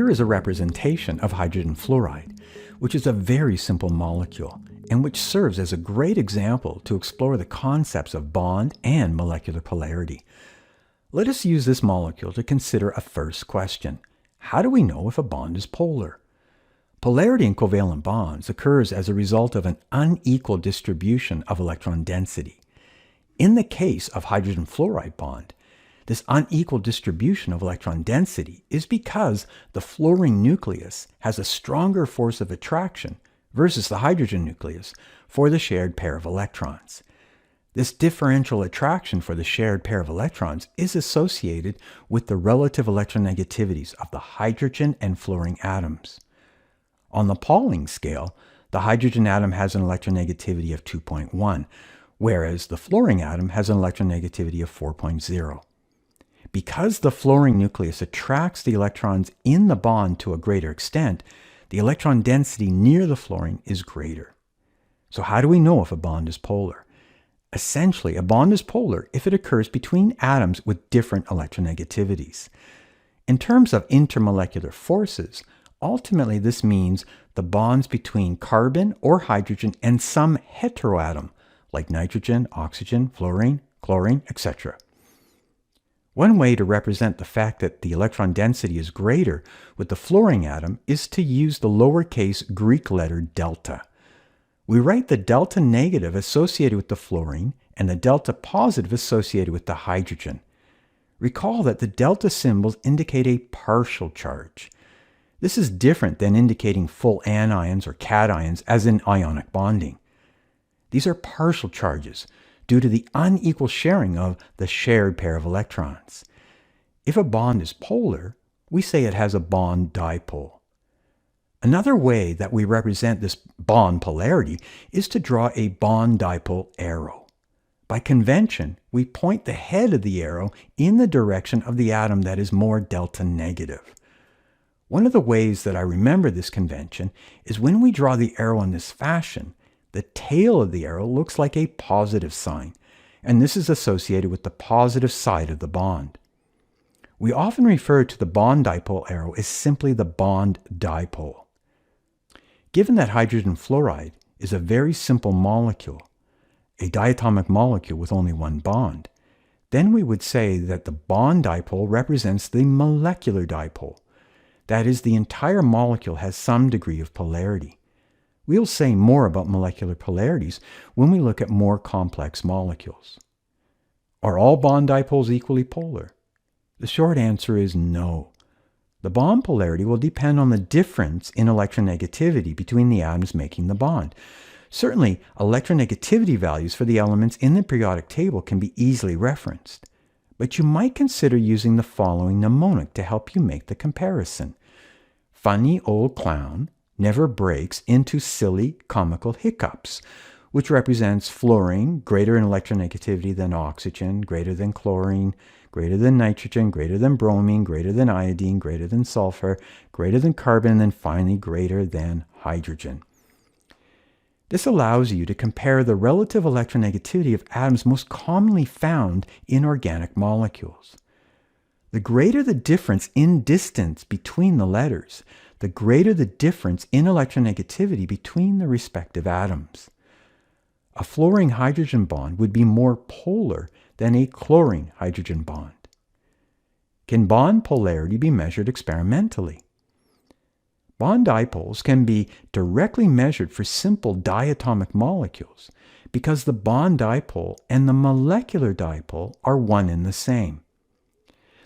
Here is a representation of hydrogen fluoride, which is a very simple molecule and which serves as a great example to explore the concepts of bond and molecular polarity. Let us use this molecule to consider a first question. How do we know if a bond is polar? Polarity in covalent bonds occurs as a result of an unequal distribution of electron density. In the case of hydrogen fluoride bond, this unequal distribution of electron density is because the fluorine nucleus has a stronger force of attraction versus the hydrogen nucleus for the shared pair of electrons. This differential attraction for the shared pair of electrons is associated with the relative electronegativities of the hydrogen and fluorine atoms. On the Pauling scale, the hydrogen atom has an electronegativity of 2.1, whereas the fluorine atom has an electronegativity of 4.0. Because the fluorine nucleus attracts the electrons in the bond to a greater extent, the electron density near the fluorine is greater. So how do we know if a bond is polar? Essentially, a bond is polar if it occurs between atoms with different electronegativities. In terms of intermolecular forces, ultimately this means the bonds between carbon or hydrogen and some heteroatom, like nitrogen, oxygen, fluorine, chlorine, etc. One way to represent the fact that the electron density is greater with the fluorine atom is to use the lowercase Greek letter delta. We write the delta negative associated with the fluorine and the delta positive associated with the hydrogen. Recall that the delta symbols indicate a partial charge. This is different than indicating full anions or cations as in ionic bonding. These are partial charges due to the unequal sharing of the shared pair of electrons. If a bond is polar, we say it has a bond dipole. Another way that we represent this bond polarity is to draw a bond dipole arrow. By convention, we point the head of the arrow in the direction of the atom that is more delta negative. One of the ways that I remember this convention is when we draw the arrow in this fashion, the tail of the arrow looks like a positive sign, and this is associated with the positive side of the bond. We often refer to the bond dipole arrow as simply the bond dipole. Given that hydrogen fluoride is a very simple molecule, a diatomic molecule with only one bond, then we would say that the bond dipole represents the molecular dipole. That is, the entire molecule has some degree of polarity. We'll say more about molecular polarities when we look at more complex molecules. Are all bond dipoles equally polar? The short answer is no. The bond polarity will depend on the difference in electronegativity between the atoms making the bond. Certainly, electronegativity values for the elements in the periodic table can be easily referenced, but you might consider using the following mnemonic to help you make the comparison. Funny old clown never breaks into silly comical hiccups, which represents fluorine greater in electronegativity than oxygen, greater than chlorine, greater than nitrogen, greater than bromine, greater than iodine, greater than sulfur, greater than carbon, and then finally greater than hydrogen. This allows you to compare the relative electronegativity of atoms most commonly found in organic molecules. The greater the difference in distance between the letters, the greater the difference in electronegativity between the respective atoms. A fluorine-hydrogen bond would be more polar than a chlorine-hydrogen bond. Can bond polarity be measured experimentally? Bond dipoles can be directly measured for simple diatomic molecules because the bond dipole and the molecular dipole are one and the same.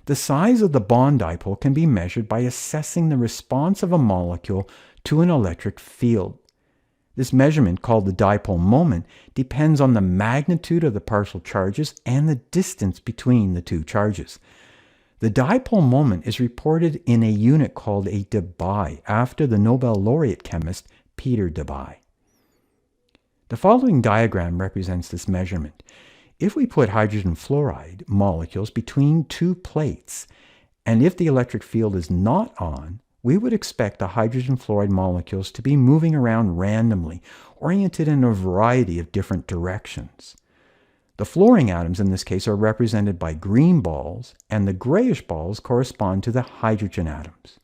The size of the bond dipole can be measured by assessing the response of a molecule to an electric field. This measurement, called the dipole moment, depends on the magnitude of the partial charges and the distance between the two charges. The dipole moment is reported in a unit called a debye, after the Nobel laureate chemist Peter Debye. The following diagram represents this measurement. If we put hydrogen fluoride molecules between two plates, and if the electric field is not on, we would expect the hydrogen fluoride molecules to be moving around randomly, oriented in a variety of different directions. The fluorine atoms in this case are represented by green balls, and the grayish balls correspond to the hydrogen atoms.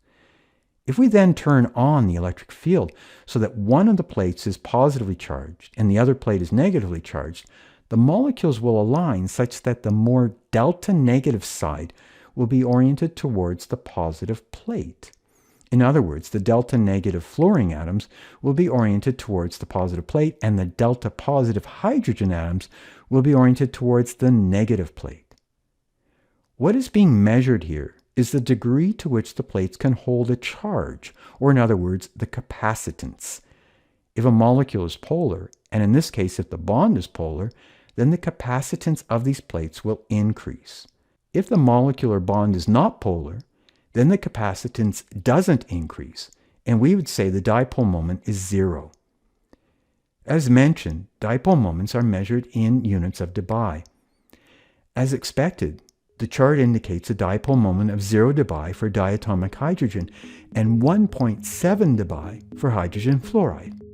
If we then turn on the electric field so that one of the plates is positively charged and the other plate is negatively charged, the molecules will align such that the more delta negative side will be oriented towards the positive plate. In other words, the delta negative fluorine atoms will be oriented towards the positive plate, and the delta positive hydrogen atoms will be oriented towards the negative plate. What is being measured here is the degree to which the plates can hold a charge, or in other words, the capacitance. If a molecule is polar, and in this case if the bond is polar, then the capacitance of these plates will increase. If the molecular bond is not polar, then the capacitance doesn't increase, and we would say the dipole moment is zero. As mentioned, dipole moments are measured in units of debye. As expected, the chart indicates a dipole moment of 0 debye for diatomic hydrogen and 1.7 debye for hydrogen fluoride.